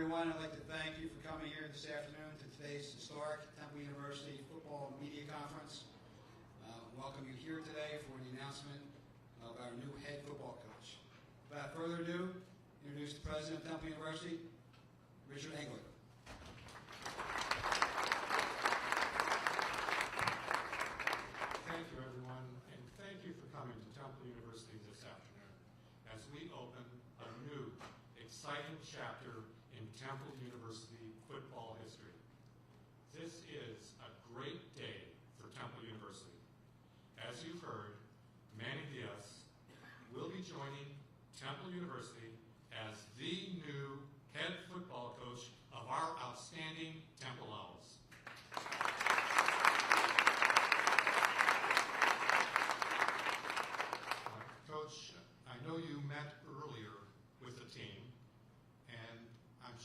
everyone. I'd like to thank you for coming here this afternoon to today's historic Temple University Football Media Conference. Welcome you here today for the announcement of our new head football coach. Without further ado, introduce the president of Temple University, Richard Engler. Thank you, everyone, and thank you for coming to Temple University this afternoon as we open a new, exciting chapter in Temple University football history. This is a great day for Temple University. As you've heard, Manny Diaz will be joining Temple University as the new head football coach of our outstanding Temple Owls. Coach, I know you met earlier with the team, and I'm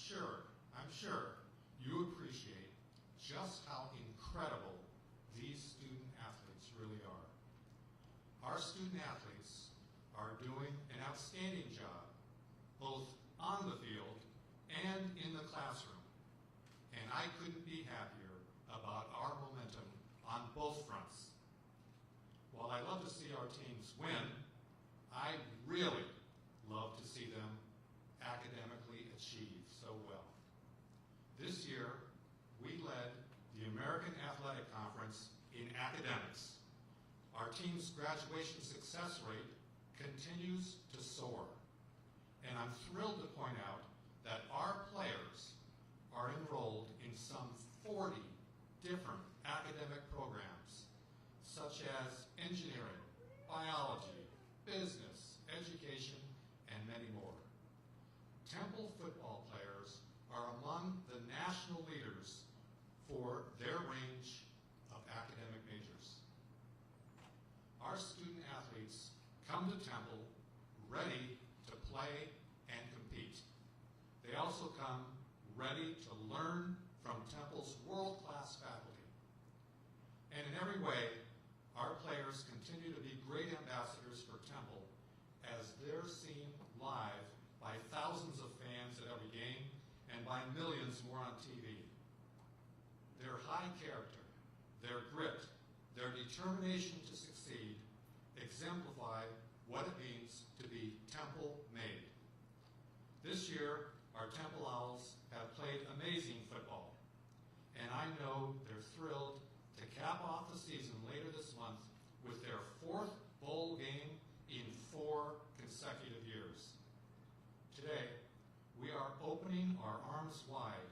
sure you appreciate just how incredible these student athletes really are. Our student athletes are doing an outstanding job, both on the field and in the classroom, and I couldn't be happier about our momentum on both fronts. While I love to see our teams win, I really love to see them academically achieve so well. This year, we led the American Athletic Conference in academics. Our team's graduation success rate continues to soar. And I'm thrilled to point out that our players are enrolled in some 40 different academic programs, such as engineering, biology, business, education, and many more. Temple football players are among the national leaders for their range of academic majors. Our student athletes come to Temple ready to play and compete. They also come ready to learn from Temple's world-class faculty. And in every way, our players continue to be great ambassadors for Temple as they're seen live by thousands of fans at every game and by millions more on TV. Their high character, their grit, their determination to succeed exemplify what it means to be Temple made. This year, our Temple Owls have played amazing football, and I know they're thrilled to cap off the season later this month with their 4th bowl game in 4 consecutive years. Today, we are opening our arms wide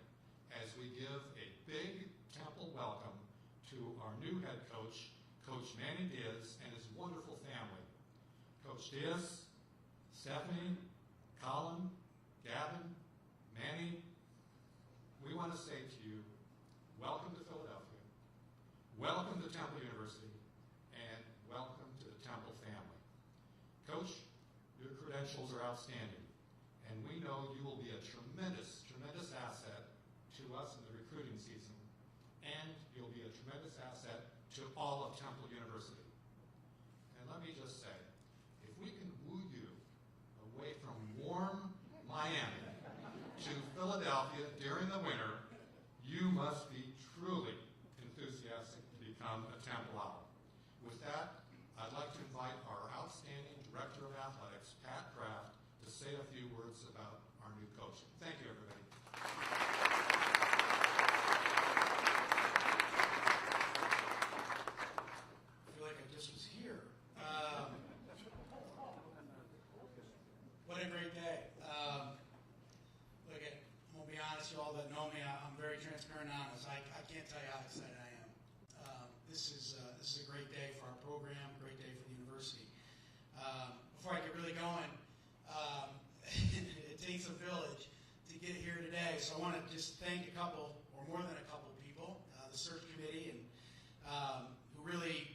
as we give a big Temple welcome to our new head coach, Coach Manny Diaz, and his wonderful family. Coach Diaz, Stephanie, Colin, Gavin, Manny, we want to say to you, welcome to Philadelphia, welcome to Temple University, and welcome to the Temple family. Coach, your credentials are outstanding, and we know you will be a tremendous, tremendous asset to us in the recruiting season, and you'll be a tremendous asset to all of Temple University. And let me just say, if we can woo you away from warm Miami to Philadelphia during the winter, you must be truly enthusiastic to become a Temple Owl. With that, I'd like to invite our outstanding Director of Athletics, Pat Kraft, to say a few words about our new coach. Thank you, everybody. I feel like I just was here. What a great day. I'm going to be honest, you all that know me, I'm very transparent and honest. I can't tell you how excited I am. This is a great day for our program, a great day for the university. Before I get really going, it takes a village to get here today. So I want to just thank a couple, or more than a couple of people, the search committee, and who really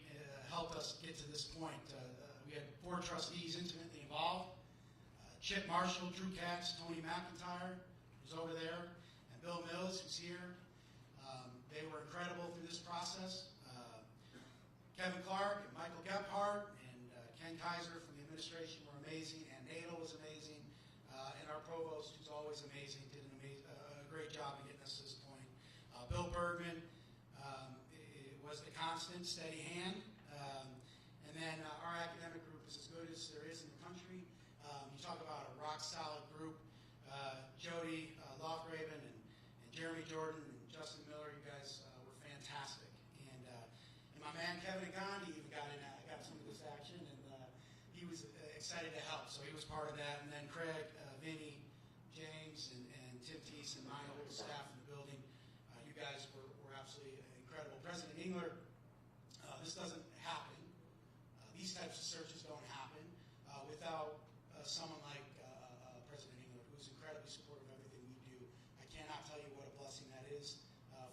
helped us get to this point. We had 4 trustees intimately involved. Chip Marshall, Drew Katz, Tony McIntyre, who's over there, and Bill Mills, who's here. They were incredible through this process. Kevin Clark and Michael Gephardt and Ken Kaiser from the administration were amazing, and Nadel was amazing, and our provost, who's always amazing, did Bergman it was the constant, steady hand. And then our academic group is as good as there is in the country. You talk about a rock-solid group. Jody Lothraven and Jeremy Jordan and Justin Miller, you guys were fantastic. And my man Kevin Gandhi even got some of this action, and he was excited to help. So he was part of that. And then Craig, Vinny, James, and Tim Teese and my whole staff in the building, you guys were absolutely incredible. President Engler, this doesn't happen. These types of searches don't happen without someone like President Engler, who's incredibly supportive of everything we do. I cannot tell you what a blessing that is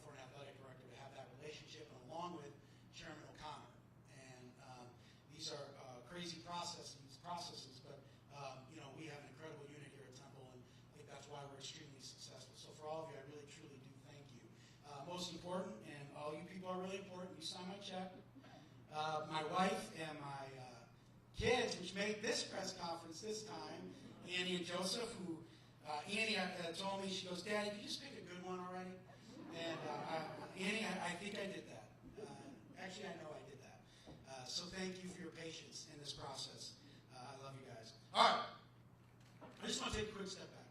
for an athletic director to have that relationship, and along with Chairman O'Connor. And these are crazy processes, but we have an incredible unit here at Temple, and I think that's why we're extremely successful. So for all of you, I really, truly do thank you. Most important, and all you people are really important, you sign my check. My wife and my kids, which made this press conference this time, Annie and Joseph, who Annie told me, she goes, Daddy, you just pick a good one already? And Annie, I think I did that. Actually, I know I did that. So thank you for your patience in this process. I love you guys. All right. I just want to take a quick step back.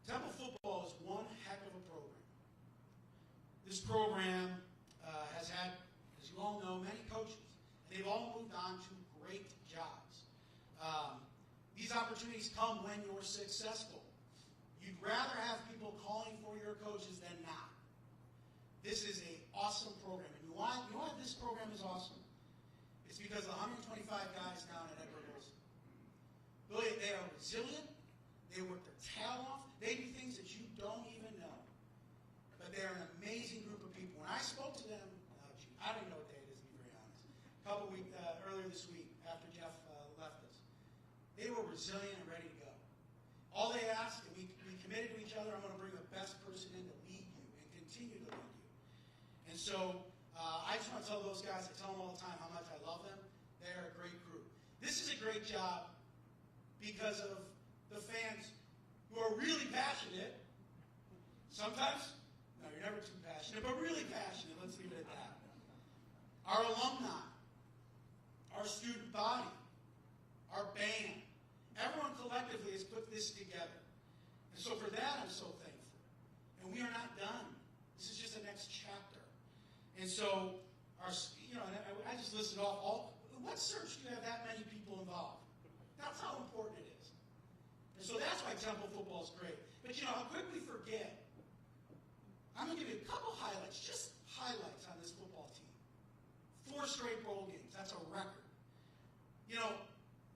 Temple football is one heck of a program. This program has had, as you all know, many coaches. They've all moved on to great jobs. These opportunities come when you're successful. You'd rather have people calling for your coaches than not. This is an awesome program. And you know why this program is awesome? It's because the 125 guys down at Edward Wilson, they are resilient. They work their tail off. They do things that you don't even know. But they're an amazing group of people. When I spoke to them, I don't even know what day it is, to be very honest. A couple weeks earlier this week, after Jeff left us, they were resilient and ready to go. All they asked, and we committed to each other, I'm going to bring the best person in to lead you and continue to lead you. And so I just want to tell those guys, I tell them all the time how much I love them. They're a great group. This is a great job because of the fans who are really passionate. Sometimes, no, you're never too passionate, but really passionate. Let's leave it at that. Our alumni, our student body, our band, everyone collectively has put this together. And so for that, I'm so thankful. And we are not done. This is just the next chapter. And so, I just listed off what search do you have that many people involved? That's how important it is. And so that's why Temple football is great. But how quick we forget. I'm going to give you a couple highlights, just highlights on this football team. 4 straight bowl games. That's a record.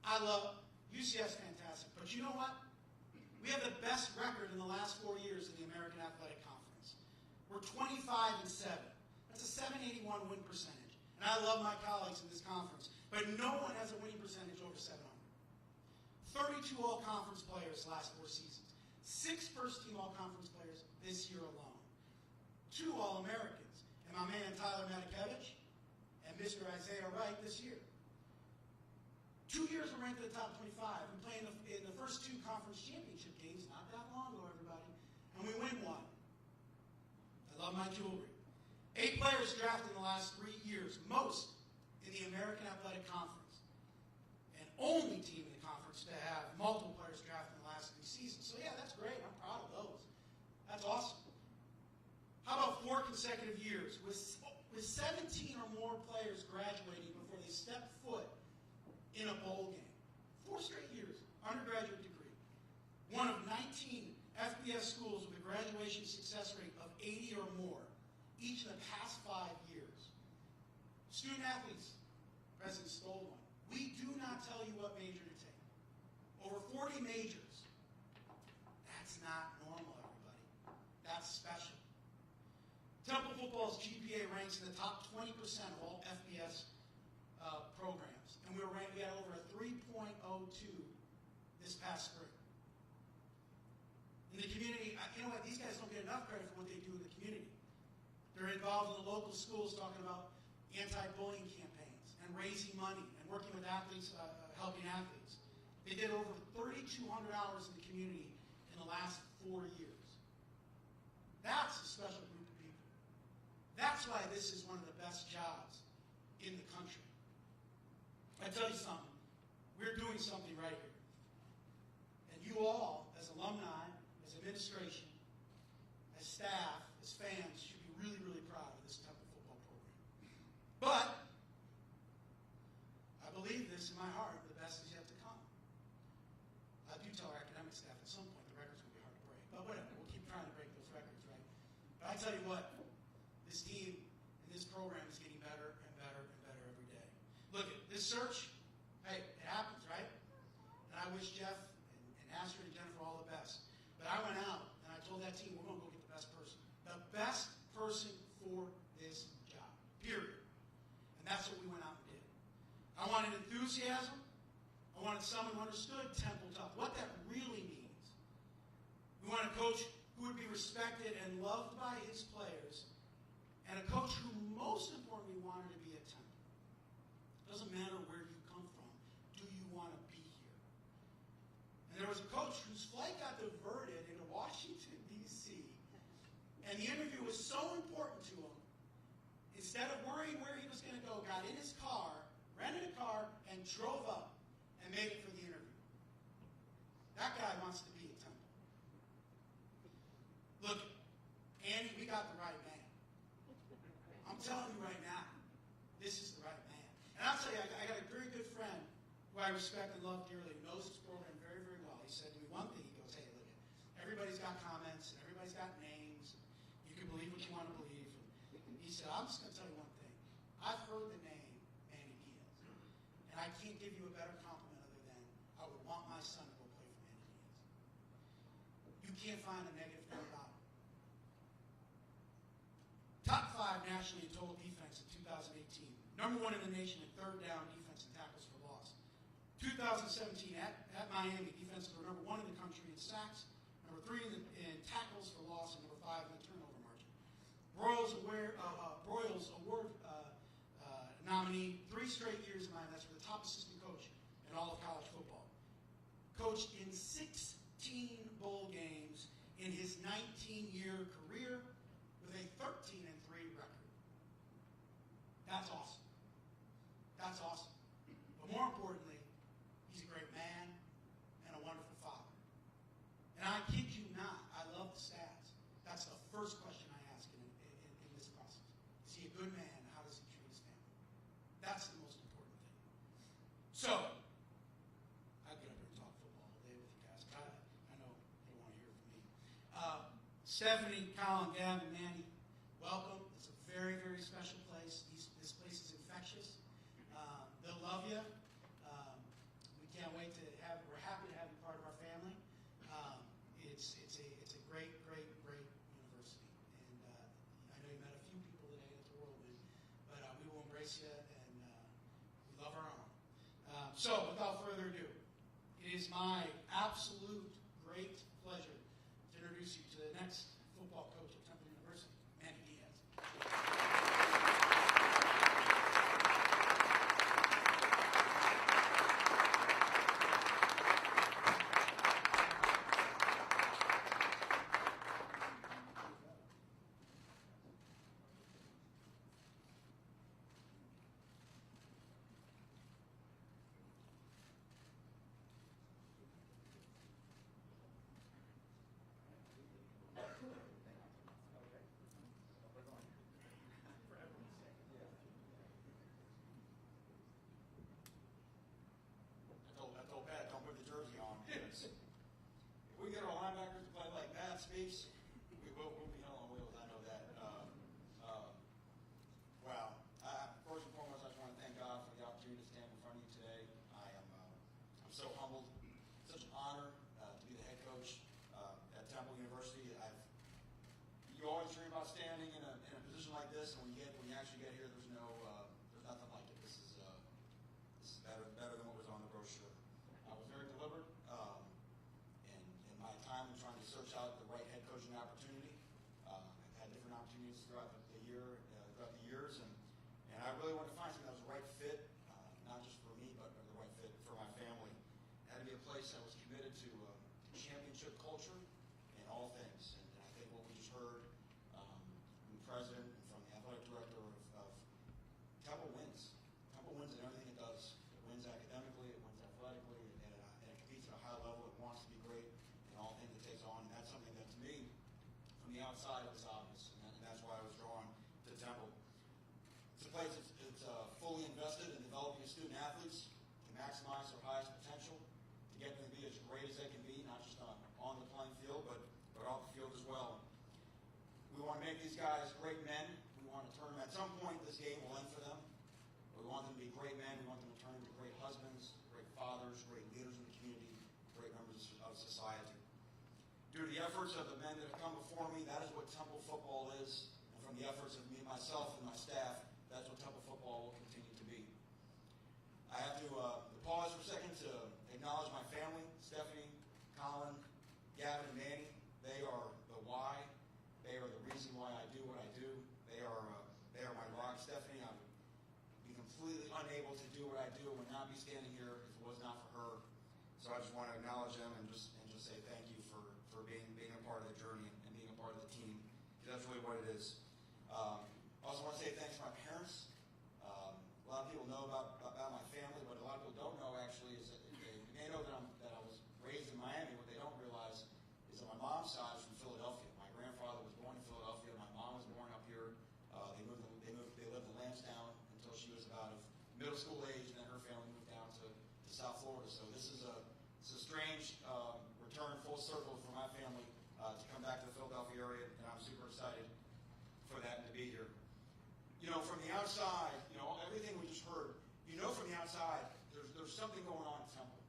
I love UCS, fantastic. But you know what? We have the best record in the last 4 years in the American Athletic Conference. We're 25-7. That's a 781 win percentage. And I love my colleagues in this conference. But no one has a winning percentage over 700. 32 all-conference players last 4 seasons. 6 first-team all-conference players this year alone. 2 All-Americans. And my man Tyler Matakevich and Mr. Isaiah Wright this year. 2 years we're ranked in the top 25. We play in the first 2 conference championship games, not that long ago, everybody. And we win 1. I love my jewelry. 8 players drafted in the last 3 years, most in the American Athletic Conference. And only team in the conference to have multiple players drafted in the last 3 seasons. So yeah, that's great. I'm proud of those. That's awesome. How about 4 consecutive years with 17 or more players graduating before they step foot in a bowl game? 4 straight years, undergraduate degree. One of 19 FBS schools with a graduation success rate of 80 or more, each in the past 5 years. Student athletes, President stole one. We do not tell you what major to take. Over 40 majors. That's not normal, everybody. That's special. Temple football's GPA ranks in the top 20% of all FBS programs. And we had over a 3.02 this past spring. In the community, you know what? These guys don't get enough credit for what they do in the community. They're involved in the local schools talking about anti-bullying campaigns and raising money and working with athletes, helping athletes. They did over 3,200 hours in the community in the last 4 years. That's a special group of people. That's why this is one of the best jobs in the country. I tell you something, we're doing something right here. And you all, as alumni, as administration, as staff, as fans, should be really, really proud of this Temple football program. But I believe this in my heart, the best is yet to come. I do tell our academic staff at some point the records will be hard to break. But whatever, we'll keep trying to break those records, right? But I tell you what, this team and this program is getting better and better and better every day. Look at this search. Hey, it happens, right? And I wish Jeff and Astrid and Jennifer all the best. But I went out and I told that team, we're going to go get the best person. The best person for this job, period. And that's what we went out and did. I wanted enthusiasm. I wanted someone who understood Temple Tough, what that really means. We wanted a coach who would be respected and loved by his players, and a coach who most importantly wanted to be at Temple. It doesn't matter where you come from. Do you want to be here? And there was a coach whose flight got diverted into Washington, D.C., and the interview was so important to him, instead of worrying where he was going to go, got in his car, rented a car, and drove up and made it for the interview. That guy wants to be at Temple. Look, Andy, we got the right man. I'm telling you right now, this is the right man. And I'll tell you, I got a very good friend who I respect and love dearly, who knows this program very, very well. He said to me one thing, he goes, hey, look, everybody's got comments, and everybody's got names. You can believe what you want to believe. And he said, I'm just going to tell you one thing. I've heard the name Manny Diaz, and I can't give you a better compliment other than I would want my son to go play for Manny Diaz. You can't find a negative thing about him. Top 5 nationally in total defense in 2018. Number 1 in the nation in third down defense and tackles for loss. 2017 at Miami, defenses were number 1 in the country in sacks, number 3 in tackles for loss, and number 5 in the turnover margin. Broyles Award nominee 3 straight years in Miami. That's for the top assistant coach in all of college football. Coached in 16 bowl games in his 19-year career with a 13-3 record. That's awesome. That's awesome. But more importantly, he's a great man and a wonderful father. And I kid you not, I love the stats. That's the first question I ask in this process. Is he a good man? How does he treat his family? That's the most important thing. So, I get up here and talk football all day with you guys, but I know you don't want to hear from me. Stephanie, Colin, Gavin, Manny, welcome. It's a very, very special place. This place is infectious. They'll love you. We can't wait to have. We're happy to have you part of our family. It's a great, great, great university, and I know you met a few people today at the Whirlwind, but we will embrace you, and we love our own. So, without further ado, it is my absolute great pleasure to introduce you to the next football coach at Temple University, Manny Diaz. I told Pat, don't put the jersey on. Because if we get our linebackers to play like Pat speaks, we'll be hell on wheels. I know that. Wow. First and foremost, I just want to thank God for the opportunity to stand in front of you today. I'm so humbled. Such an honor to be the head coach at Temple University. You always dream about standing in a position like this, and when you actually get here, there's nothing like it. This is better than what was on the brochure. I was very deliberate in my time in trying to search out the right head coaching opportunity. I've had different opportunities throughout the years, and I really wanted to find something that was the right fit, not just for me, but the right fit for my family. It had to be a place that was committed to championship culture in all things, and I think what we just heard from the president and from the athletic the outside it was obvious, and that's why I was drawn to Temple. It's a place that's fully invested in developing the student athletes to maximize their highest potential, to get them to be as great as they can be, not just on the playing field, but off the field as well. We want to make these guys great men. We want to turn them, at some point this game will end for them. We want them to be great men. We want them to turn into great husbands, great fathers, great leaders in the community, great members of society. Due to the efforts of the men that have come before me, that is what Temple football is. And from the efforts of me, myself, and my staff, that's what Temple football will continue to be. I have to pause for a second to acknowledge my family, Stephanie, Colin, Gavin, and Manny. They are the why. They are the reason why I do what I do. They are my rock. Stephanie, I would be completely unable to do what I do and would not be standing here if it was not for her. So I just want to acknowledge them and just say thank you for being a part of the journey and being a part of the team. Because that's really what it is. I also want to say thanks to my parents. A lot of people know about my family, but a lot of people don't know actually is that they know that I was raised in Miami. What they don't realize is that my mom's side is from Philadelphia. My grandfather was born in Philadelphia. My mom was born up here. They lived in Lansdowne until she was about of middle school age, and then her family moved down to South Florida. So this is a strange return full circle for my family to come back to the Philadelphia area, and I'm super excited for that and to be here. You know, from the outside, everything we just heard, from the outside, there's something going on at Temple.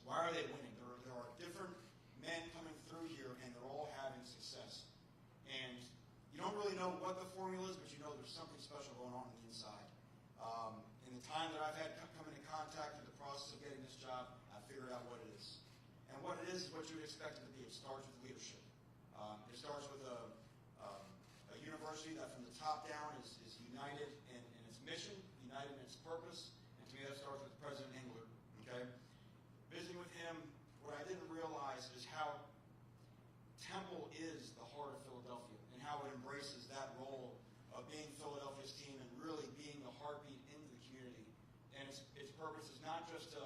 Why are they winning? There are different men coming through here, and they're all having success. And you don't really know what the formula is, but you know there's something special going on the inside. In the time that I've had come into contact with the process of getting this job, I figured out what it is. And what it is what you would expect it to be. It starts with leadership. It starts with a university that from the top down is united in its mission, united in its purpose, and to me that starts with President Engler. Okay? Visiting with him, what I didn't realize is how Temple is the heart of Philadelphia and how it embraces that role of being Philadelphia's team and really being the heartbeat into the community. And its purpose is not just to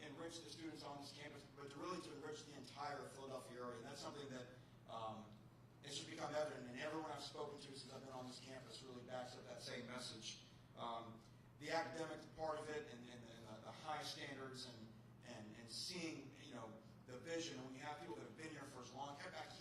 enrich the students on this campus, but really to enrich the entire Philadelphia area. And that's something that it's just become evident, and everyone I've spoken to since I've been on this campus really backs up that same message. The academic part of it and the high standards and seeing, the vision. And when you have people that have been here for as long,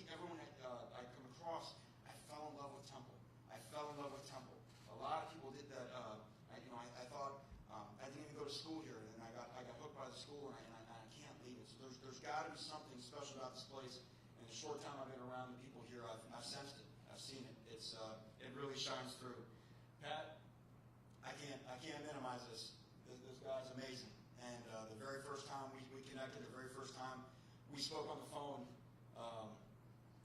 everyone I come across, I fell in love with Temple. I fell in love with Temple. A lot of people did that. I thought I didn't even go to school here, and then I got hooked by the school, and I can't leave it. So there's got to be something special about this place. In the short time I've been around the people here, I've sensed it. I've seen it. It really shines through. Pat, I can't minimize this. This guy's amazing. And the very first time we connected, the very first time we spoke on the phone,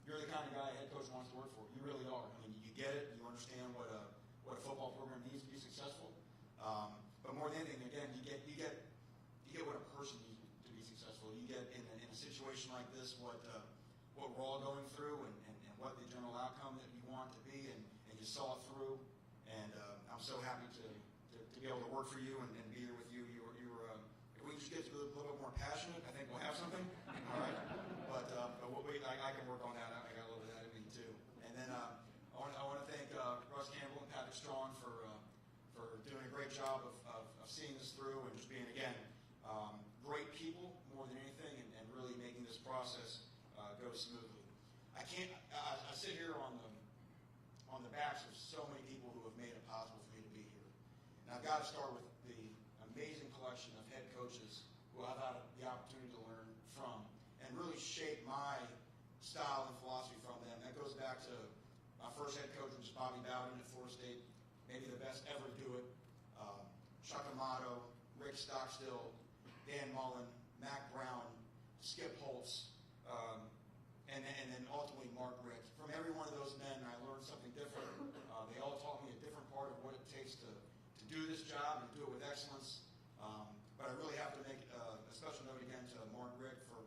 you're the kind of guy a head coach wants to work for. You really are. I mean, you get it. You understand what a football program needs to be successful. But more than anything, again, you get what a person needs to be successful. You get in a situation like this what we're all going through and what the general outcome that you want to be, and you saw it through. And I'm so happy to be able to work for you and be here with you. If we just get a little bit more passionate, I think we'll have something. All right. But I can work on that. I got a little bit of that in me too. And then I want to thank Russ Campbell and Patrick Strong for doing a great job of seeing this through and just being, again, great people more than anything, and really making this process go smoothly. I sit here on the backs of so many people who have made it possible for me to be here. And I've got to start with the amazing collection of head coaches who I've had the opportunity to learn from and really shape my style and philosophy from them. That goes back to my first head coach, which was Bobby Bowden at Florida State, maybe the best ever to do it. Chuck Amato, Rick Stockstill, Dan Mullen, Mac Brown, Skip Holtz, and then ultimately Mark Richt. From every one of those men, I learned something different. They all taught me a different part of what it takes to do this job and do it with excellence. But I really have to make a special note again to Mark Richt for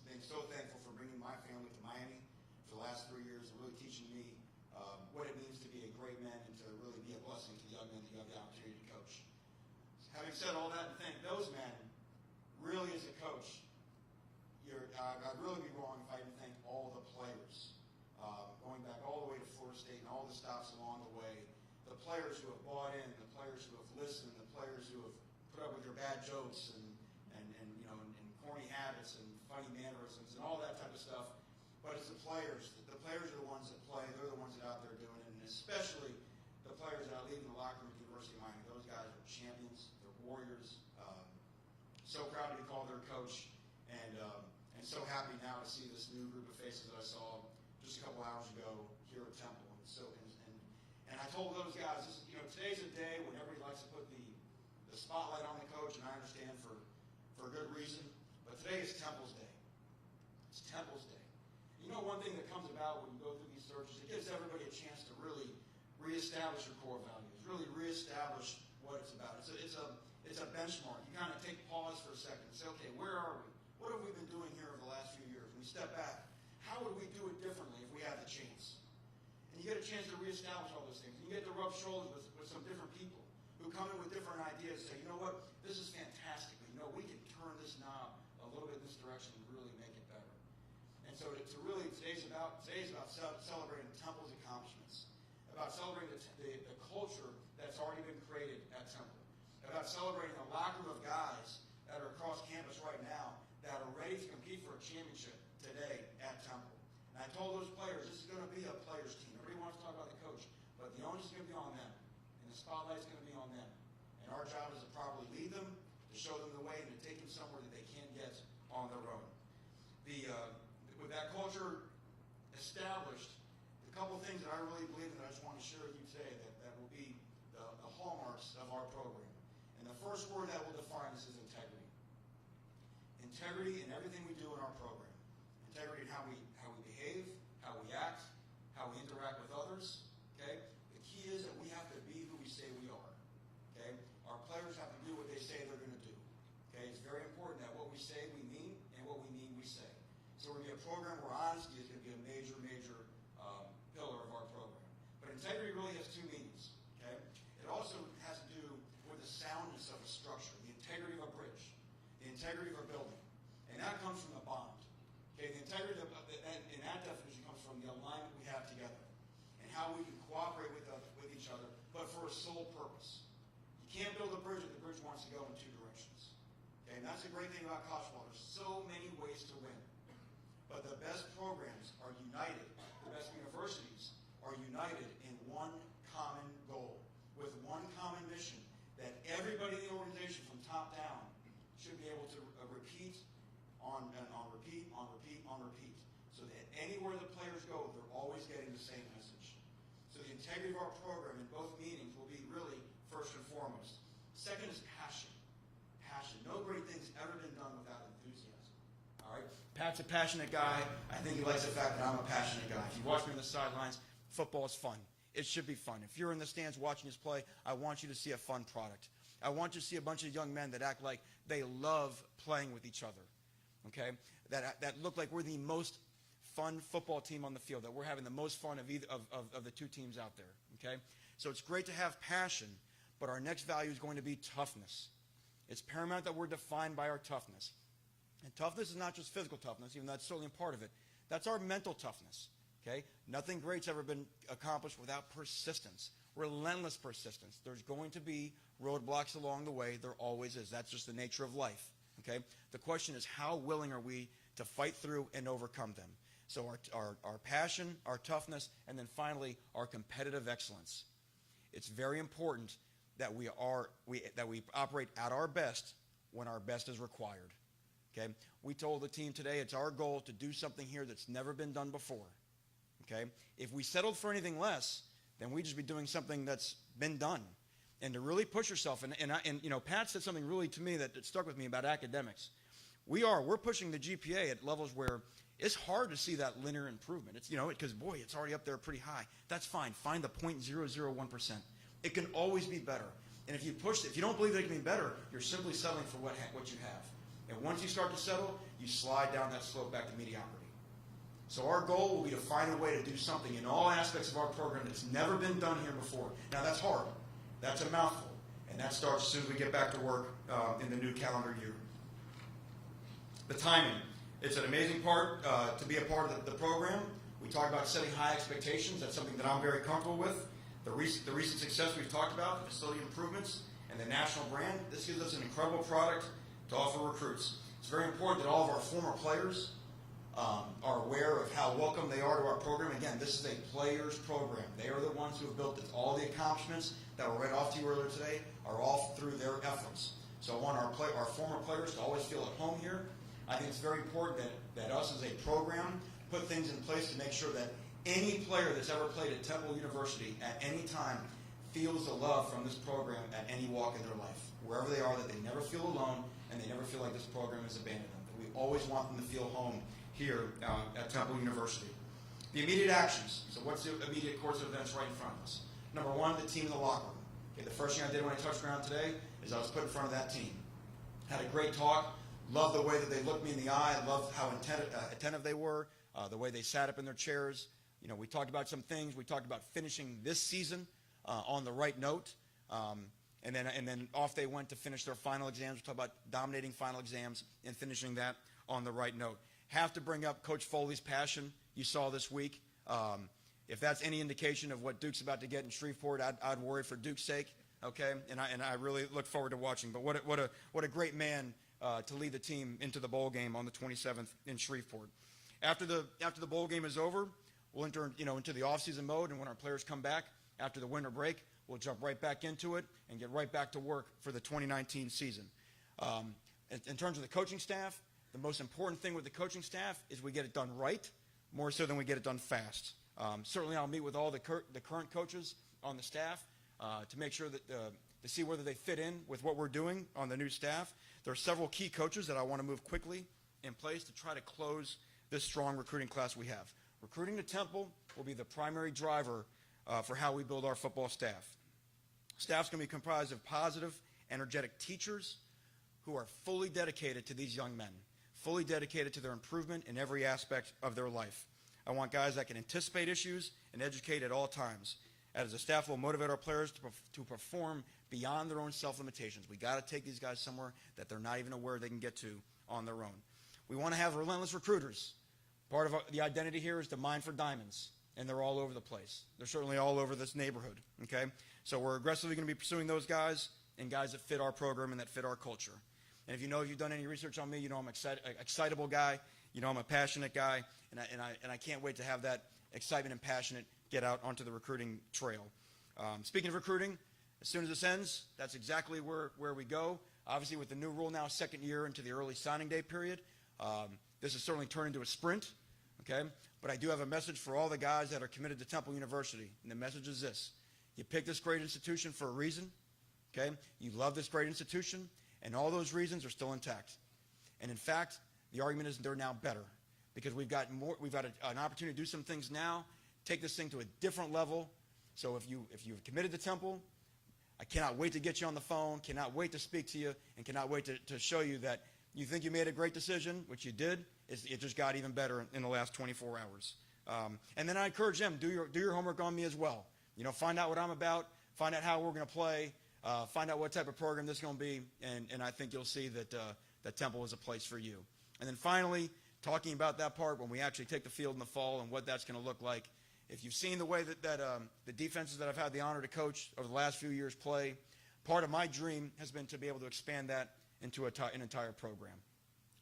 being so thankful for bringing my family to Miami for the last 3 years and really teaching me what it means to be a great man and to really be a blessing to the young men that you have the opportunity to coach. Having said all that, and thank those men, really as a coach, I'd really be wrong if I didn't thank all the players stops along the way, the players who have bought in, the players who have listened, the players who have put up with your bad jokes and corny habits and funny mannerisms and all that type of stuff. But it's the players. The players are the ones that play. They're the ones that are out there doing it, and especially the players that are leaving the locker room at the University of Miami. Those guys are champions. They're warriors. So proud to be called their coach, and so happy now to see this new group of faces that I saw just a couple hours ago here at Temple. And I told those guys, today's a day when everybody likes to put the spotlight on the coach, and I understand for good reason. But today is Temple's day. It's Temple's day. One thing that comes about when you go through these searches, it gives everybody a chance to really reestablish your core values, really reestablish what it's about. It's a benchmark. You kind of take pause for a second and say, okay, where are we? What have we been doing here over the last few years? When we step back, how would we do it differently if we had the chance? And you get a chance to reestablish all those things. And you get to rub shoulders with some different people who come in with different ideas and say, you know what, this is fantastic. But, we can turn this knob a little bit in this direction and really make it better. And so today's about celebrating Temple's accomplishments, about celebrating the culture that's already been created at Temple, about celebrating a locker room of guys that are across campus right now that are ready to compete for a championship today at Temple. And I told those players, this is going to be a players' team. Everybody wants to talk about the coach, but the onus is going to be on them, and the spotlight is going to be on them. And our job is to properly lead them, to show them the way, and to take them somewhere that they can't get on their own. With that culture established, a couple of things that I really believe in that I just want to share with you today that will be the hallmarks of our program. And the first word that will define this is integrity. Integrity in everything we do in our program. Integrity in how we behave, how we act, how we interact with others. Okay? The key is that we have to be who we say we are. Okay? Our players have to do what they say they're going to do. Okay? It's very important that what we say we mean, and what we mean we say. So we're going to be a program where honesty is going to be a major pillar of our program. But integrity really has two meanings. Okay? It also has to do with the soundness of a structure, the integrity of a bridge, the integrity of a building. And that comes from the bond. Okay? The integrity in that definition comes from the alignment we have together and how we can cooperate with each other, but for a sole purpose. You can't build a bridge if the bridge wants to go in two directions. Okay? And that's the great thing about college football. There's so many ways to win. But the best programs are united. The best universities are united in one common goal, with one common mission, that everybody in the organization from top down should be able to repeat on repeat, so that anywhere the players go, they're always getting the same message. So the integrity of our program in both meanings will be really first and foremost. Second is passion. Passion. No great thing's ever been done without enthusiasm. All right? Pat's a passionate guy. I think he likes the fact that I'm a passionate guy. If you watch me on the sidelines, football is fun. It should be fun. If you're in the stands watching us play, I want you to see a fun product. I want you to see a bunch of young men that act like they love playing with each other. Okay? That look like we're the most fun football team on the field, that we're having the most fun of the two teams out there. Okay? So it's great to have passion, but our next value is going to be toughness. It's paramount that we're defined by our toughness. And toughness is not just physical toughness, even though that's certainly a part of it. That's our mental toughness. Okay? Nothing great's ever been accomplished without persistence, relentless persistence. There's going to be roadblocks along the way. There always is. That's just the nature of life. Okay? The question is, how willing are we to fight through and overcome them? So our passion, our toughness, and then finally our competitive excellence. It's very important that we operate at our best when our best is required. Okay? We told the team today it's our goal to do something here that's never been done before. Okay? If we settled for anything less, then we'd just be doing something that's been done. And to really push yourself, and Pat said something really to me that stuck with me about academics. We're pushing the GPA at levels where it's hard to see that linear improvement. It's because boy, it's already up there pretty high. That's fine. Find the 0.001%. It can always be better. And if you don't believe that it can be better, you're simply settling for what you have. And once you start to settle, you slide down that slope back to mediocrity. So our goal will be to find a way to do something in all aspects of our program that's never been done here before. Now that's hard. That's a mouthful. And that starts as soon as we get back to work in the new calendar year. The timing. It's an amazing part to be a part of the program. We talked about setting high expectations. That's something that I'm very comfortable with. The recent success we've talked about, the facility improvements, and the national brand, this gives us an incredible product to offer recruits. It's very important that all of our former players are aware of how welcome they are to our program. Again, this is a players program. They are the ones who have built it. All the accomplishments that were read off to you earlier today are all through their efforts. So I want our former players to always feel at home here. I think it's very important that us as a program put things in place to make sure that any player that's ever played at Temple University at any time feels the love from this program at any walk in their life. Wherever they are, that they never feel alone and they never feel like this program has abandoned them. That we always want them to feel home here at Temple University. The immediate actions. So what's the immediate course of events right in front of us? Number one, the team in the locker room. Okay, the first thing I did when I touched ground today is I was put in front of that team. Had a great talk. Loved the way that they looked me in the eye. Loved how attentive they were. The way they sat up in their chairs. You know, we talked about some things. We talked about finishing this season on the right note. And then off they went to finish their final exams. We talked about dominating final exams and finishing that on the right note. Have to bring up Coach Foley's passion you saw this week. If that's any indication of what Duke's about to get in Shreveport, I'd worry for Duke's sake. Okay, and I really look forward to watching. But what a great man to lead the team into the bowl game on the 27th in Shreveport. After the bowl game is over, we'll enter into the offseason mode, and when our players come back after the winter break, we'll jump right back into it and get right back to work for the 2019 season. In terms of the coaching staff, the most important thing with the coaching staff is we get it done right, more so than we get it done fast. Certainly I'll meet with all the current coaches on the staff to make sure that to see whether they fit in with what we're doing on the new staff. There are several key coaches that I want to move quickly in place to try to close this strong recruiting class we have. Recruiting to Temple will be the primary driver for how we build our football staff. Staff's going to be comprised of positive, energetic teachers who are fully dedicated to these young men, fully dedicated to their improvement in every aspect of their life. I want guys that can anticipate issues and educate at all times. As a staff, will motivate our players to perform beyond their own self-limitations. We got to take these guys somewhere that they're not even aware they can get to on their own. We want to have relentless recruiters. Part of the identity here is to mine for diamonds, and they're all over the place. They're certainly all over this neighborhood, okay? So we're aggressively going to be pursuing those guys and guys that fit our program and that fit our culture. And if you've done any research on me, you know I'm an excitable guy. You know I'm a passionate guy, and I can't wait to have that excitement and passionate get out onto the recruiting trail. Speaking of recruiting, as soon as this ends, that's exactly where we go. Obviously, with the new rule now, second year into the early signing day period, this has certainly turned into a sprint, okay? But I do have a message for all the guys that are committed to Temple University, and the message is this. You picked this great institution for a reason, okay? You love this great institution, and all those reasons are still intact. And in fact, the argument is they're now better because we've got an opportunity to do some things now, take this thing to a different level. So if you've committed to Temple, I cannot wait to get you on the phone, cannot wait to speak to you, and cannot wait to show you that you think you made a great decision, which you did. It just got even better in the last 24 hours. And then I encourage them, do your homework on me as well. You know, find out what I'm about, find out how we're going to play, find out what type of program this is going to be, and I think you'll see that Temple is a place for you. And then finally, talking about that part when we actually take the field in the fall and what that's going to look like. If you've seen the way that the defenses that I've had the honor to coach over the last few years play, part of my dream has been to be able to expand that into an entire program.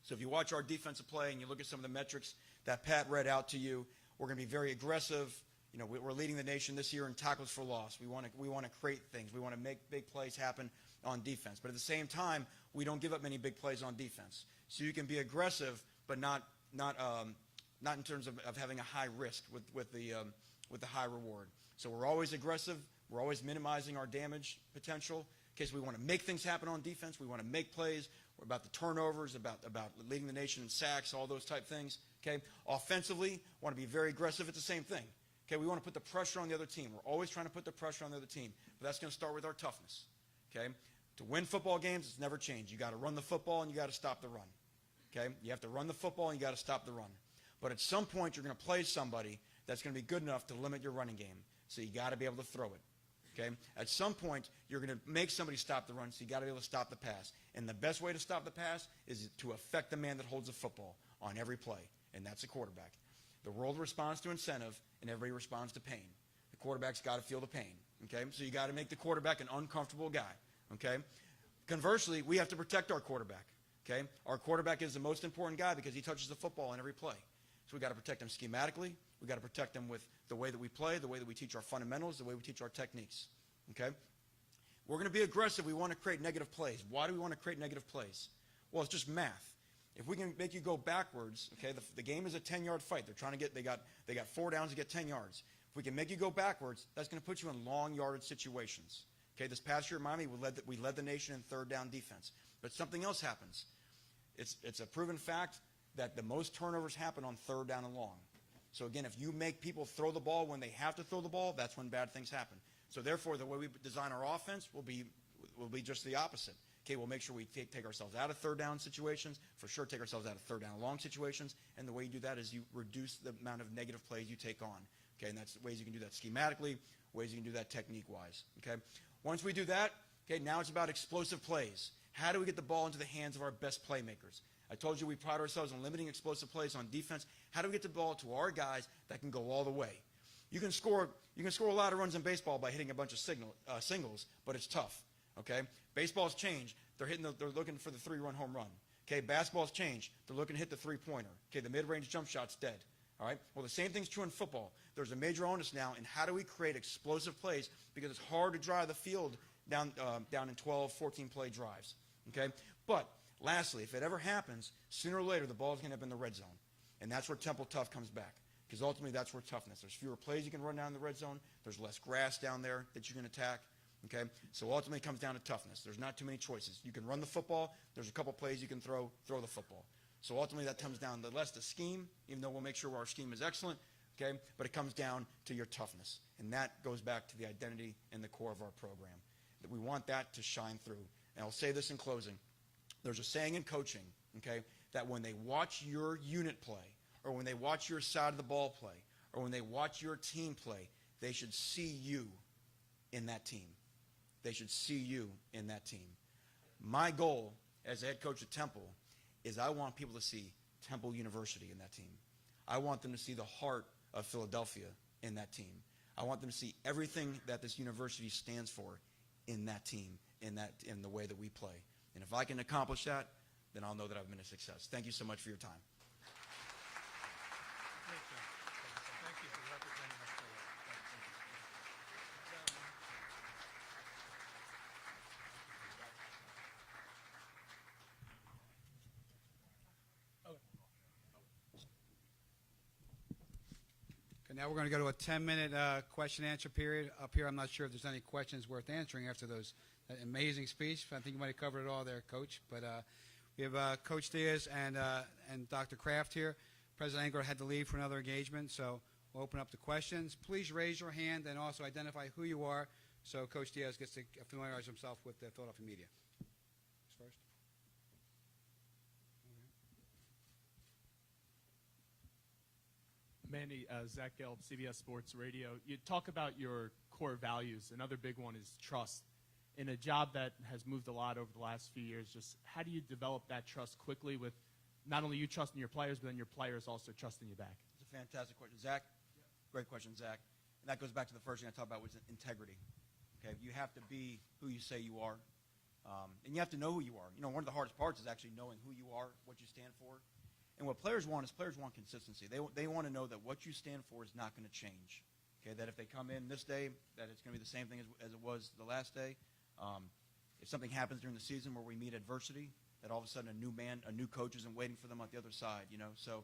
So if you watch our defensive play and you look at some of the metrics that Pat read out to you, we're going to be very aggressive. You know, we're leading the nation this year in tackles for loss. We want to create things. We want to make big plays happen on defense. But at the same time, we don't give up many big plays on defense. So you can be aggressive, but not in terms of having a high risk with the high reward. So we're always aggressive. We're always minimizing our damage potential. In case we want to make things happen on defense, we want to make plays. We're about the turnovers, about leading the nation in sacks, all those type things. Okay. Offensively, want to be very aggressive at the same thing. Okay. We want to put the pressure on the other team. We're always trying to put the pressure on the other team, but that's going to start with our toughness. Okay. To win football games, it's never changed. You got to run the football and you got to stop the run. Okay. You have to run the football and you got to stop the run. But at some point, you're going to play somebody that's going to be good enough to limit your running game. So you got to be able to throw it. Okay? At some point, you're going to make somebody stop the run, so you got to be able to stop the pass. And the best way to stop the pass is to affect the man that holds the football on every play, and that's the quarterback. The world responds to incentive, and everybody responds to pain. The quarterback's got to feel the pain, okay? So you got to make the quarterback an uncomfortable guy, okay? Conversely, we have to protect our quarterback, okay? Our quarterback is the most important guy because he touches the football in every play. So we got to protect him schematically. We got to protect him with the way that we play, the way that we teach our fundamentals, the way we teach our techniques, okay? We're going to be aggressive. We want to create negative plays. Why do we want to create negative plays? Well, it's just math. If we can make you go backwards, okay, the game is a 10-yard fight. They're trying to get, they got 4 downs to get 10 yards. If we can make you go backwards, that's going to put you in long yardage situations. Okay, this past year at Miami, we led the nation in third down defense. But something else happens. It's a proven fact that the most turnovers happen on third down and long. So again, if you make people throw the ball when they have to throw the ball, that's when bad things happen. So therefore, the way we design our offense will be just the opposite. Okay, we'll make sure we take ourselves out of third down situations, for sure take ourselves out of third down and long situations, and the way you do that is you reduce the amount of negative plays you take on. Okay, and that's ways you can do that schematically, ways you can do that technique-wise. Okay, once we do that, okay, now it's about explosive plays. How do we get the ball into the hands of our best playmakers? I told you we pride ourselves on limiting explosive plays on defense. How do we get the ball to our guys that can go all the way? You can score a lot of runs in baseball by hitting a bunch of singles, but it's tough. Okay, baseball's changed. They're looking for the 3-run home run. Okay, basketball's changed. They're looking to hit the 3-pointer. Okay, the mid-range jump shot's dead. All right. Well, the same thing's true in football. There's a major onus now in how do we create explosive plays because it's hard to drive the field down in 12, 14-play drives. Okay, but lastly, if it ever happens, sooner or later the ball's going to end up in the red zone, and that's where Temple Tough comes back. Because ultimately that's where toughness. There's fewer plays you can run down in the red zone. There's less grass down there that you can attack. Okay? So ultimately it comes down to toughness. There's not too many choices. You can run the football. There's a couple plays you can throw the football. So ultimately that comes down to less the scheme, even though we'll make sure our scheme is excellent. Okay? But it comes down to your toughness. And that goes back to the identity and the core of our program. That we want that to shine through. And I'll say this in closing. There's a saying in coaching, okay, that when they watch your unit play, or when they watch your side of the ball play, or when they watch your team play, they should see you in that team. They should see you in that team. My goal as a head coach at Temple is I want people to see Temple University in that team. I want them to see the heart of Philadelphia in that team. I want them to see everything that this university stands for in that team, in the way that we play. And if I can accomplish that, then I'll know that I've been a success. Thank you so much for your time. Thank you for representing us so well. Okay, now we're going to go to a 10-minute question-answer period. Up here, I'm not sure if there's any questions worth answering after those amazing speech. I think you might have covered it all there, Coach. But we have Coach Diaz and Dr. Kraft here. President Engler had to leave for another engagement, so we'll open up the questions. Please raise your hand and also identify who you are so Coach Diaz gets to familiarize himself with the Philadelphia media. First. Manny, Zach Gelb, CBS Sports Radio. You talk about your core values. Another big one is trust. In a job that has moved a lot over the last few years, just how do you develop that trust quickly with not only you trusting your players, but then your players also trusting you back? It's a fantastic question. Zach, great question, Zach. And that goes back to the first thing I talked about was integrity. Okay, you have to be who you say you are, and you have to know who you are. You know, one of the hardest parts is actually knowing who you are, what you stand for. And what players want is players want consistency. They want to know that what you stand for is not going to change. Okay, that if they come in this day, that it's going to be the same thing as it was the last day. If something happens during the season where we meet adversity, that all of a sudden a new coach isn't waiting for them on the other side. You know, so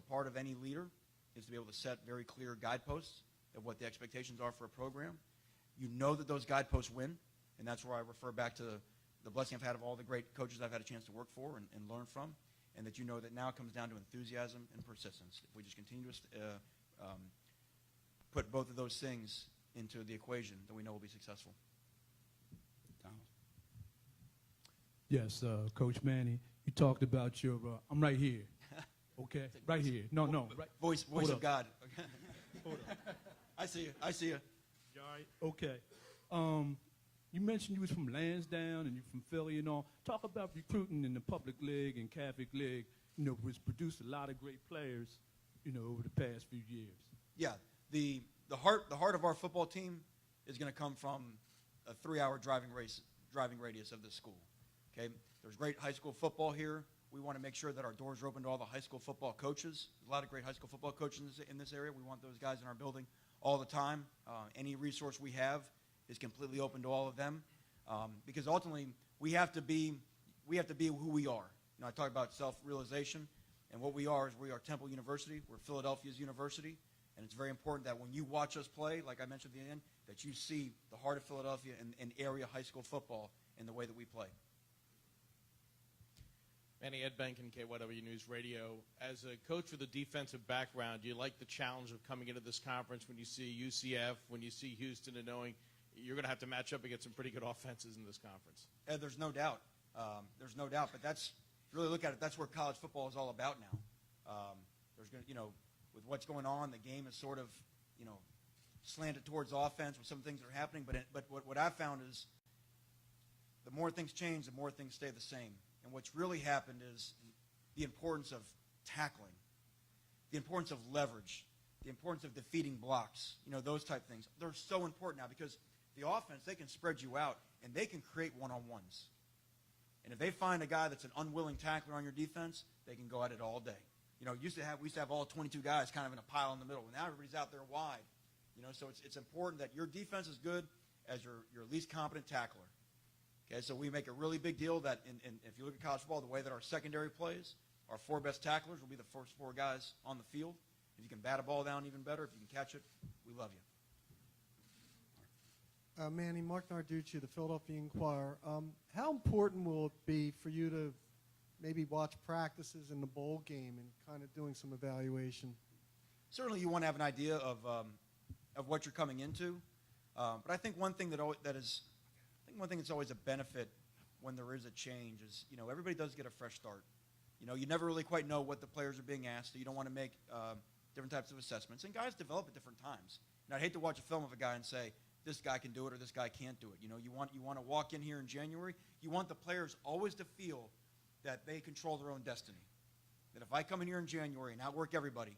part of any leader is to be able to set very clear guideposts of what the expectations are for a program. You know that those guideposts win, and that's where I refer back to the blessing I've had of all the great coaches I've had a chance to work for and learn from. And that you know that now it comes down to enthusiasm and persistence. If we just continue to put both of those things into the equation, then we know we'll be successful. Donald. Yes, Coach Manny, you talked about your, I'm right here, okay? Right here. No, right. Voice Hold of up. God. Hold up. I see you. You all right? Okay. You mentioned you was from Lansdowne and you're from Philly and all. Talk about recruiting in the public league and Catholic league, you know, which produced a lot of great players. over the past few years? Yeah, the heart of our football team is going to come from a 3-hour driving radius of this school. Okay, there's great high school football here. We want to make sure that our doors are open to all the high school football coaches. There's a lot of great high school football coaches in this area. We want those guys in our building all the time. Any resource we have is completely open to all of them, because ultimately we have to be who we are. I talk about self-realization, and what we are is we are Temple University. We're Philadelphia's university, and it's very important that when you watch us play, like I mentioned at the end, that you see the heart of Philadelphia and area high school football in the way that we play. Manny, Ed Benkin, KYW News Radio. As a coach with a defensive background, do you like the challenge of coming into this conference when you see UCF, when you see Houston, and knowing you're going to have to match up against some pretty good offenses in this conference? There's no doubt. There's no doubt. But that's really look at it. That's where college football is all about now. There's going to, with what's going on, the game is sort of, slanted towards offense with some things that are happening. But what I've found is the more things change, the more things stay the same. And what's really happened is the importance of tackling, the importance of leverage, the importance of defeating blocks, those type things. They're so important now because the offense, they can spread you out, and they can create one-on-ones. And if they find a guy that's an unwilling tackler on your defense, they can go at it all day. We used to have all 22 guys kind of in a pile in the middle. Now everybody's out there wide. So it's important that your defense is good as your least competent tackler. Okay, so we make a really big deal that if you look at college football, the way that our secondary plays, our 4 best tacklers will be the first 4 guys on the field. If you can bat a ball down, even better. If you can catch it, we love you. Manny, Mark Narducci, the Philadelphia Inquirer. How important will it be for you to maybe watch practices in the bowl game and kind of doing some evaluation? Certainly you want to have an idea of what you're coming into. But I think one thing one thing that's always a benefit when there is a change is, everybody does get a fresh start. You never really quite know what the players are being asked, so you don't want to make different types of assessments. And guys develop at different times. I'd hate to watch a film of a guy and say, this guy can do it or this guy can't do it. You want to walk in here in January, you want the players always to feel that they control their own destiny. That if I come in here in January and outwork everybody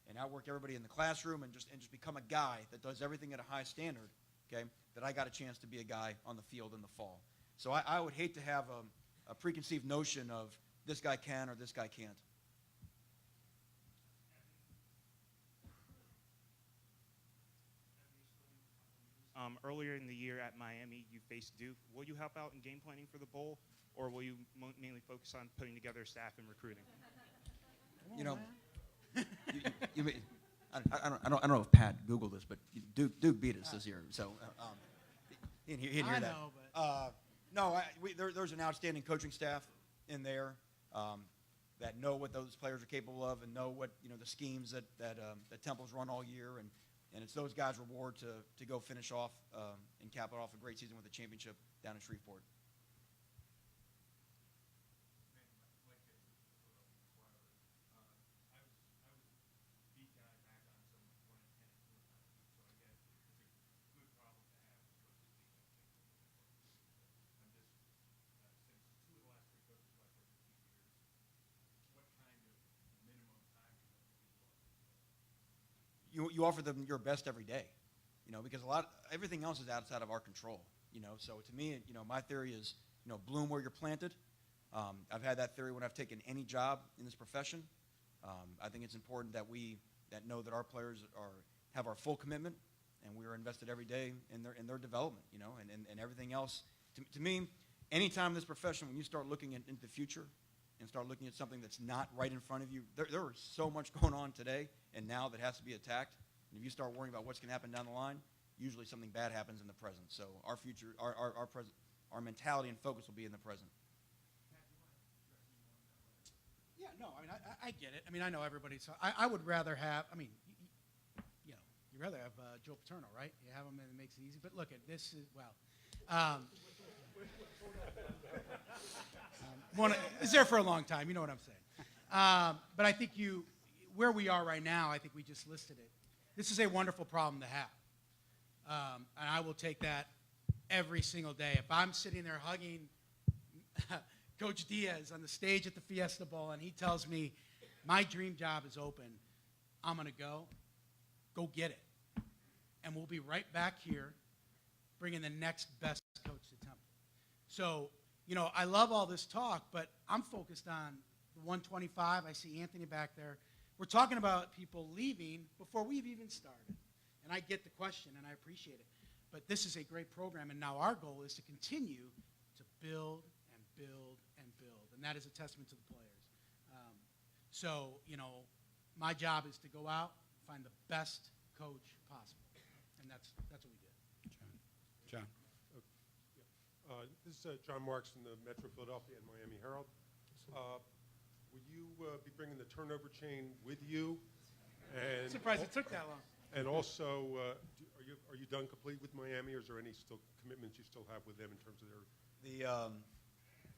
in the classroom and just become a guy that does everything at a high standard, okay, that I got a chance to be a guy on the field in the fall. So I would hate to have a preconceived notion of this guy can or this guy can't. Earlier in the year at Miami, you faced Duke. Will you help out in game planning for the bowl, or will you mainly focus on putting together staff and recruiting? I don't know if Pat Googled this, but Duke beat us this year, so he didn't hear I that. know, but No, there's an outstanding coaching staff in there that know what those players are capable of and know what the schemes that Temple's run all year, and it's those guys' reward to go finish off and cap it off a great season with a championship down in Shreveport. You offer them your best every day, because everything else is outside of our control, So to me, my theory is, bloom where you're planted. I've had that theory when I've taken any job in this profession. I think it's important that we know that our players have our full commitment, and we are invested every day in their development, and everything else. To me, anytime in this profession, when you start looking into the future and start looking at something that's not right in front of you, there is so much going on today and now that has to be attacked. And if you start worrying about what's going to happen down the line, usually something bad happens in the present. So our future, our mentality and focus will be in the present. yeah, no, I get it. I know everybody's. I would rather have. You'd rather have Joe Paterno, right? You have him and it makes it easy. But look, this is is there for a long time. You know what I'm saying. But I think where we are right now, I think we just listed it. This is a wonderful problem to have. And I will take that every single day. If I'm sitting there hugging Coach Diaz on the stage at the Fiesta Bowl and he tells me my dream job is open, I'm going to go get it. And we'll be right back here bringing the next best coach to Temple. So, you know, I love all this talk, but I'm focused on the 125. I see Anthony back there. We're talking about people leaving before we've even started. And I get the question, and I appreciate it. But this is a great program, and now our goal is to continue to build and build and build. And that is a testament to the players. So, you know, my job is to go out and find the best coach possible. And that's what we did. John. This is John Marks from the Metro Philadelphia and Miami Herald. Will you be bringing the turnover chain with you? And Surprised it took that long. And also, are you done complete with Miami, or is there any still commitments you still have with them in terms of their?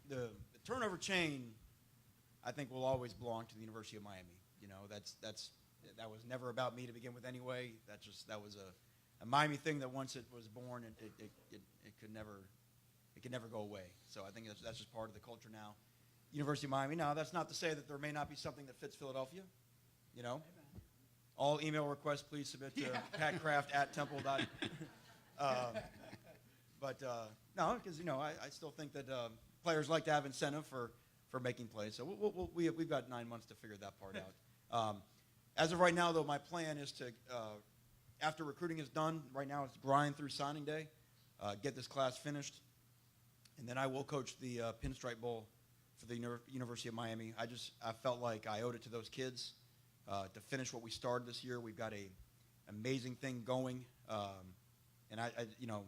The turnover chain, I think, will always belong to the University of Miami. You know, that was never about me to begin with anyway. That was a Miami thing that once it was born, it could never go away. So I think that's just part of the culture now. University of Miami. Now, that's not to say that there may not be something that fits Philadelphia. You know, all email requests please submit to patcraft@temple. But no, because, you know, I still think that players like to have incentive for making plays. So we've got 9 months to figure that part out. As of right now, though, my plan is to, after recruiting is done, right now it's grind through signing day, get this class finished, and then I will coach the Pinstripe Bowl for the University of Miami. I felt like I owed it to those kids to finish what we started this year. We've got an amazing thing going, and I you know,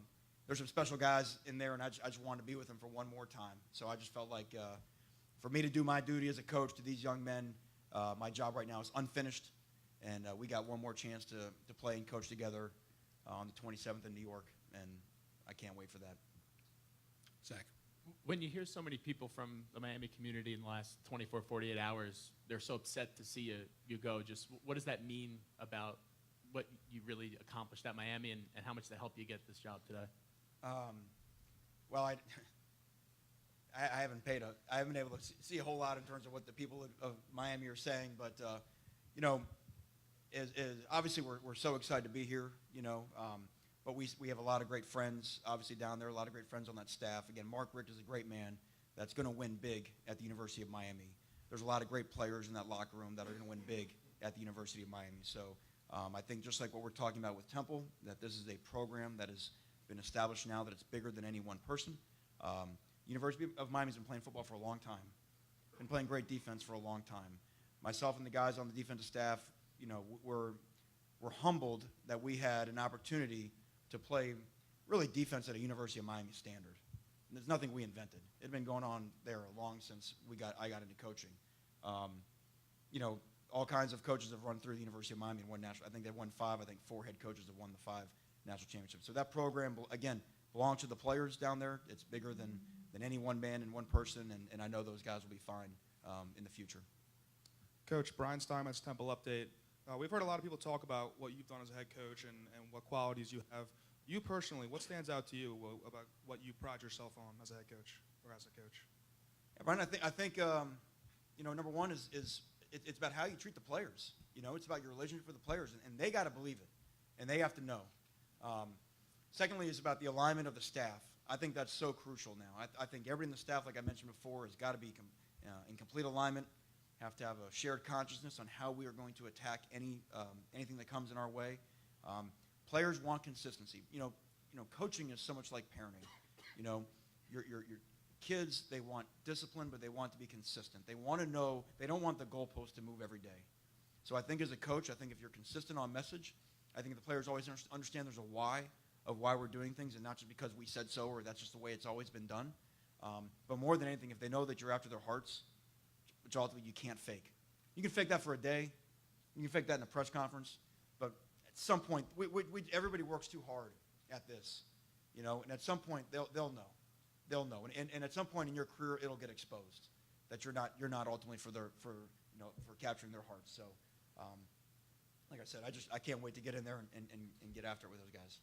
there's some special guys in there, and I just wanted to be with them for one more time. So I just felt like for me to do my duty as a coach to these young men, my job right now is unfinished, and we got one more chance to play and coach together on the 27th in New York, and I can't wait for that. Zach. When you hear so many people from the Miami community in the last 24, 48 hours, they're so upset to see you go. Just what does that mean about what you really accomplished at Miami, and how much that helped you get this job today? Well, I haven't been able to see a whole lot in terms of what the people of Miami are saying, but you know, obviously we're so excited to be here, you know, but we have a lot of great friends obviously down there, a lot of great friends on that staff. Again, Mark Richt is a great man that's going to win big at the University of Miami. There's a lot of great players in that locker room that are going to win big at the University of Miami. So I think just like what we're talking about with Temple, that this is a program that has been established now, that it's bigger than any one person. University of Miami's been playing football for a long time, been playing great defense for a long time. Myself and the guys on the defensive staff, you know, we're humbled that we had an opportunity to play really defense at a University of Miami standard. And there's nothing we invented. It had been going on there long since I got into coaching. You know, all kinds of coaches have run through the University of Miami and won national. I think they've won 5. I think 4 head coaches have won the 5 national championships. So that program, again, belongs to the players down there. It's bigger than any one man and one person, and I know those guys will be fine in the future. Coach, Brian Steinmetz, Temple Update. We've heard a lot of people talk about what you've done as a head coach and what qualities you have. You personally, what stands out to you about what you pride yourself on as a head coach or as a coach? Yeah, Brian, I think you know, number one is it's about how you treat the players. You know, it's about your relationship with the players, and they got to believe it, and they have to know. Secondly, is about the alignment of the staff. I think that's so crucial now. I think everybody in the staff, like I mentioned before, has got to be in complete alignment, have to have a shared consciousness on how we are going to attack anything that comes in our way. Players want consistency. You know, coaching is so much like parenting. You know, your kids, they want discipline, but they want to be consistent. They want to know, they don't want the goalpost to move every day. So I think as a coach, I think if you're consistent on message, I think the players always understand there's a why of why we're doing things, and not just because we said so or that's just the way it's always been done. But more than anything, if they know that you're after their hearts, which ultimately you can't fake. You can fake that for a day. You can fake that in a press conference. But at some point, everybody works too hard at this, you know. And at some point, they'll know. They'll know. And at some point in your career, it'll get exposed that you're not ultimately for capturing their hearts. So, like I said, I can't wait to get in there and get after it with those guys.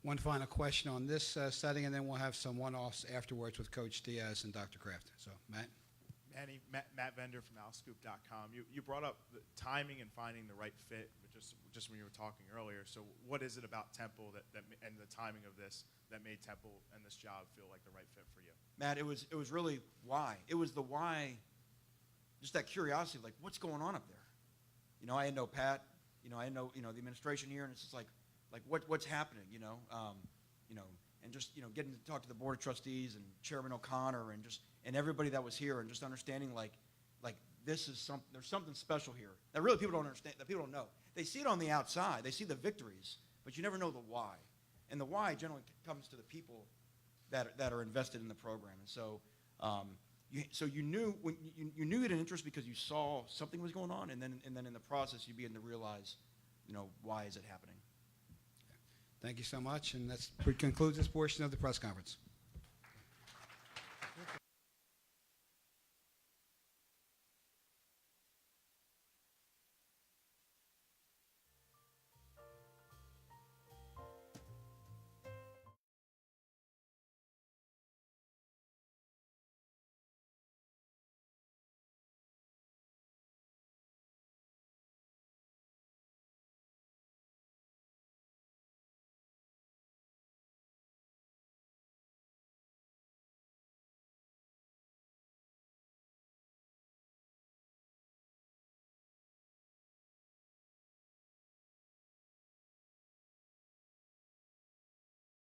One final question on this setting, and then we'll have some one-offs afterwards with Coach Diaz and Dr. Kraft. So, Matt? Manny, Matt Vender from Alscoop.com. You brought up the timing and finding the right fit, but just when you were talking earlier. So what is it about Temple and the timing of this that made Temple and this job feel like the right fit for you? Matt, it was really why. It was the why, just that curiosity, like what's going on up there? You know, I had no Pat. You know, I had no the administration here, and it's just like what's happening? And just getting to talk to the board of trustees and Chairman O'Connor and everybody that was here, and just understanding like this is there's something special here that really people don't understand, that people don't know. They see it on the outside, they see the victories, but you never know the why. And the why generally comes to the people that are invested in the program. And so you knew when you knew you had an interest because you saw something was going on, and then in the process you begin to realize, why is it happening. Thank you so much, and that concludes this portion of the press conference.